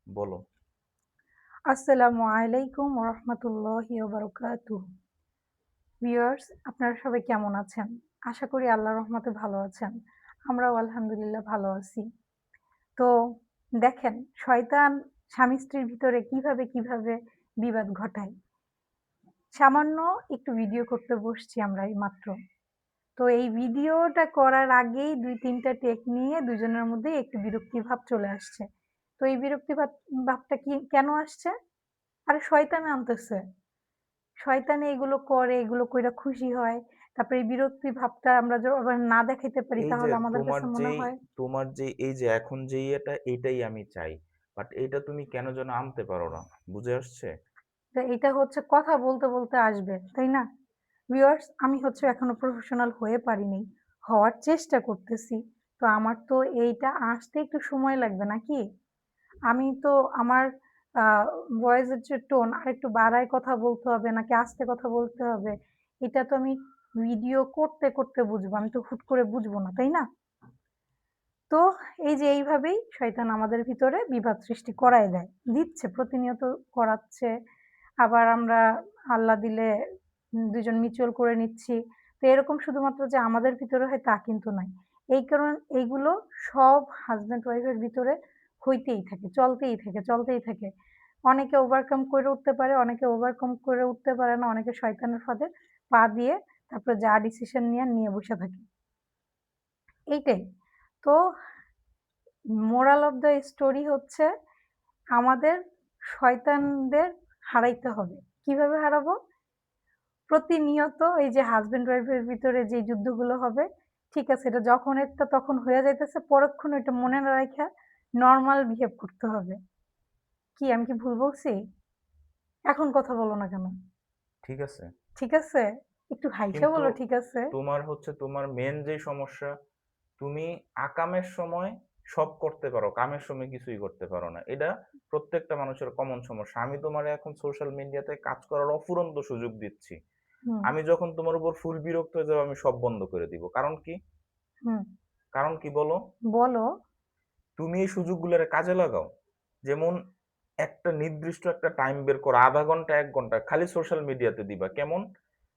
বলো। আসসালামু আলাইকুম ওরহমতুল্লাহি ওবারাকাতুহু। ভিউয়ার্স, আপনারা সবাই কেমন আছেন? আশা করি আল্লাহর রহমতে ভালো আছেন। আমরাও আলহামদুলিল্লাহ ভালো আছি। তো দেখেন, শয়তান স্বামী-স্ত্রীর ভিতরে কিভাবে বিবাদ ঘটায়। সামান্য একটু ভিডিও করতে বসছি আমরা এইমাত্র। তো এই ভিডিওটা করার আগেই ২-৩ টা টেক নিয়ে দুজনের মধ্যে একটু বিরক্তি ভাব চলে আসছে। তো এই বিরক্তি ভাবটা কেন আসছে? আরে শয়তান আনতেছে। শয়তান এগুলো করে, এগুলো কইরা খুশি হয়। তারপরে এই বিরক্তি ভাবটা আমরা আবার না দেখাইতে পারি এই যে তাহলে আমাদের কাছে মনে হয় তোমার যে এই যে এখন যেই এটাই আমি চাই। বাট এটা তুমি কেন যেন আনতে পারো না। বুঝে আসছে? যে এটা হচ্ছে কথা বলতে আসবে, তাই না? ভিউয়ার্স, আমি হচ্ছে এখনো প্রফেশনাল হয়ে পারিনি। হওয়ার চেষ্টা করতেছি। তো আমার তো এইটা আসতে একটু সময় লাগবে নাকি? আমি তো আমার আ ভয়েসের যে টোন আরেকটু বাড়ায় কথা বলতে হবে নাকি আস্তে কথা বলতে হবে, এটা তো আমি ভিডিও করতে বুঝবো। আমি তো হুট করে বুঝবো না, তাই না? তো এই যে এইভাবেই শয়তান আমাদের ভিতরে বিবাদ সৃষ্টি করায় দেয়। দিচ্ছে, প্রতিনিয়ত করাচ্ছে। আবার আমরা আল্লাহ দিলে ২ জন মিউচুয়াল করে নিচ্ছি। তো এরকম শুধুমাত্র যে আমাদের ভিতরে হয় তা কিন্তু নয়। এইগুলো সব হাসব্যান্ড ওয়াইফ এর ভিতরে হইতেই থাকে, চলতেই থাকে। অনেকে ওভারকাম করে উঠতে পারে, অনেকে ওভারকাম করে উঠতে পারে না। অনেকে শয়তানের ফাঁদে পা দিয়ে তারপরে যা ডিসিশন নিয়ে বসে থাকে। এইটাই। তো মোরাল অফ দ্য স্টোরি হচ্ছে আমাদের শয়তানদের হারাইতে হবে। কিভাবে হারাবো? প্রতিনিয়ত এই যে হাসব্যান্ড ওয়াইফ এর ভিতরে যে যুদ্ধগুলো হবে, ঠিক আছে, এটা যখন একটা তখন হয়ে যাইতেছে, পরক্ষণে এটা মনে না রাইখা নরমাল বিহেভ করতে হবে। কি আমি কি ভুল বলছি? এখন কথা বলো না কেন? ঠিক আছে। ঠিক আছে? একটু হাইসা কিন্তু বলো ঠিক আছে? তোমার মেন যে সমস্যা, তুমি আকামের সময় সব করতে পারো, কামের সময় কিছুই করতে পারো না। এটা প্রত্যেকটা মানুষের কমন সমস্যা। আমি তোমার এখন সোশ্যাল মিডিয়াতে কাজ করার অফুরন্ত সুযোগ দিচ্ছি। হুম, আমি যখন তোমার উপর ফুল বিরক্ত হয়ে যাবো, আমি সব বন্ধ করে দিব। কারণ কি? হুম। কারণ কি বলো? বলো। তুমি এই সুযোগগুলোরে কাজে লাগাও। যেমন একটা নির্দিষ্ট একটা টাইম বের করো, ০.৫ ঘন্টা ১ ঘন্টা খালি সোশ্যাল মিডিয়াতে দিবা। কেমন?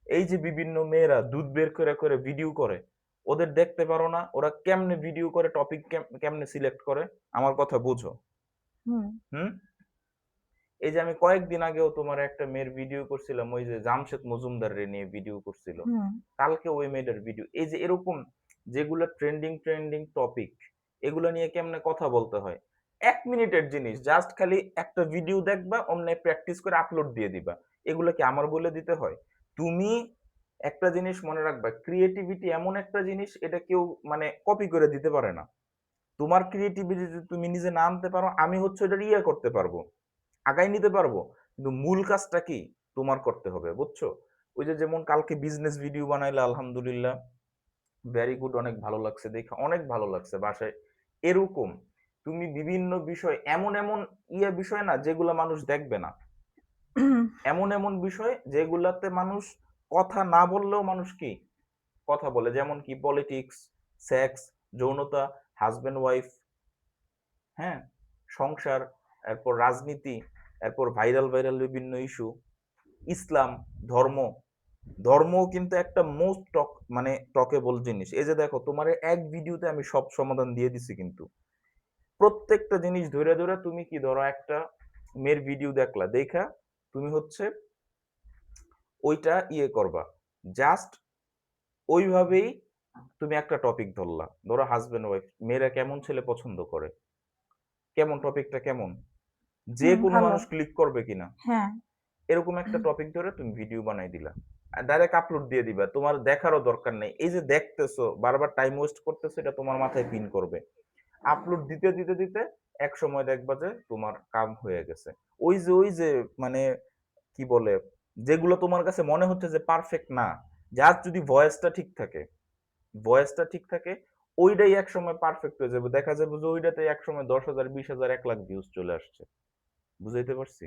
এই যে বিভিন্ন মেয়েরা দুধ বের করে ভিডিও করে, ওদের দেখতে পারো না? ওরা কেমনে ভিডিও করে, টপিক কেমনে সিলেক্ট করে? আমার কথা বুঝো। হুম, হুম? এই যে আমি কয়েকদিন আগেও তোমার একটা মেয়ের ভিডিও করছিলাম, ওই যে জামশেদ মজুমদাররে নিয়ে ভিডিও করছিল। হুম, কালকে ওই মেয়েটার ভিডিও। এই যে এরকম যেগুলো ট্রেন্ডিং টপিক, এগুলো নিয়ে কেমনে কথা বলতে হয়। ১ মিনিটের জিনিস জাস্ট খালি একটা ভিডিও দেখবা, অমনে প্র্যাকটিস করে আপলোড দিয়ে দিবা। এগুলো কি আমার বলে দিতে হয়? তুমি একটা জিনিস মনে রাখবা, ক্রিয়েটিভিটি এমন একটা জিনিস, এটা কেউ মানে কপি করে দিতে পারে না। তোমার ক্রিয়েটিভিটি যদি তুমি নিজে না আনতে পারো, আমি হচ্ছে ওটা করতে পারবো, আগায় নিতে পারবো। কিন্তু মূল কাজটা কি? তোমার করতে হবে, বুঝছো? ওই যে যেমন কালকে বিজনেস ভিডিও বানাইলে আলহামদুলিল্লাহ, ভেরি গুড, অনেক ভালো লাগছে দেখে, অনেক ভালো লাগছে বাসায়। এরকম তুমি বিভিন্ন বিষয়, এমন বিষয় না যেগুলো মানুষ দেখবে না। এমন বিষয় যেগুলাতে মানুষ কথা না বললেও মানুষ কি কথা বলে, যেমন কি পলিটিক্স, সেক্স, যৌনতা, হাজবেন্ড ওয়াইফ, হ্যাঁ, সংসার, এরপর রাজনীতি, এরপর ভাইরাল বিভিন্ন ইস্যু, ইসলাম, ধর্ম। ধর্মও কিন্তু একটা মোস্ট মানে টকেবল জিনিস। এই যে দেখো, তোমার এক ভিডিওতে আমি সব সমাধান দিয়ে দিছি কিন্তু। প্রত্যেকটা জিনিস ধরে তুমি কি ধরো, একটা মেয়ের ভিডিও দেখলা, দেখা তুমি হচ্ছে ওইটা করবা। জাস্ট ওইভাবেই তুমি একটা টপিক ধরলা। ধরো হাজবেন্ড ওয়াইফ, মেয়েরা কেমন ছেলে পছন্দ করে, কেমন টপিকটা কেমন, যে হুম, কোনো ভালো। মানুষ ক্লিক করবে কিনা, হ্যাঁ। এরকম একটা টপিক ধরে তুমি ভিডিও বানাই দিলা। ডাইরেক্ট আপলোড দিয়ে দিবা। তোমার দেখারও দরকার নেই। এই যে দেখতেছো, বারবার টাইম ওয়েস্ট করতেছো, এটা তোমার মাথায় পিন করবে। আপলোড দিতে এক সময় দেখবা যে তোমার কাম হয়ে গেছে। ওই যে মানে কি বলে, যেগুলো তোমার কাছে মনে হচ্ছে যে পারফেক্ট না, জাস্ট যদি ভয়েসটা ঠিক থাকে, ওইটাই একসময় পারফেক্ট হয়ে যাবে। দেখা যাবে যে ওইটাতে একসময় ১০,০০০, ২০,০০০, ১,০০,০০০ ভিউজ চলে আসছে। বুঝাইতে পারছি?